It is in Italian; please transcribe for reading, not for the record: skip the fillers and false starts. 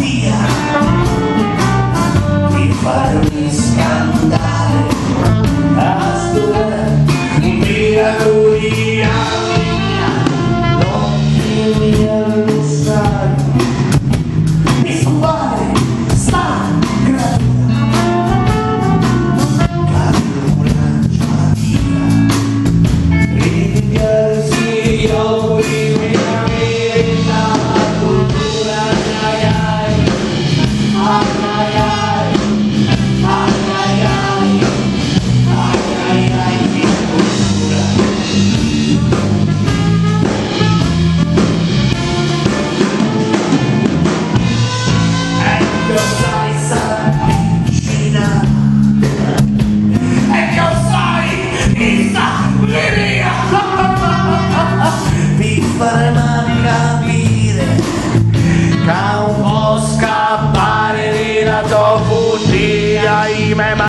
via, di farmi scandare a studiare miracolonia mia, notti mia messaggio mi scompare sta gratuita, una giornata ringrazi io di mia vita la cultura ai ai ai ai ai ai ai ai di cultura. Ecco sai sarà vicina, ecco sai mi sta via, mi farà capire che un po' scappare di la tua bugia,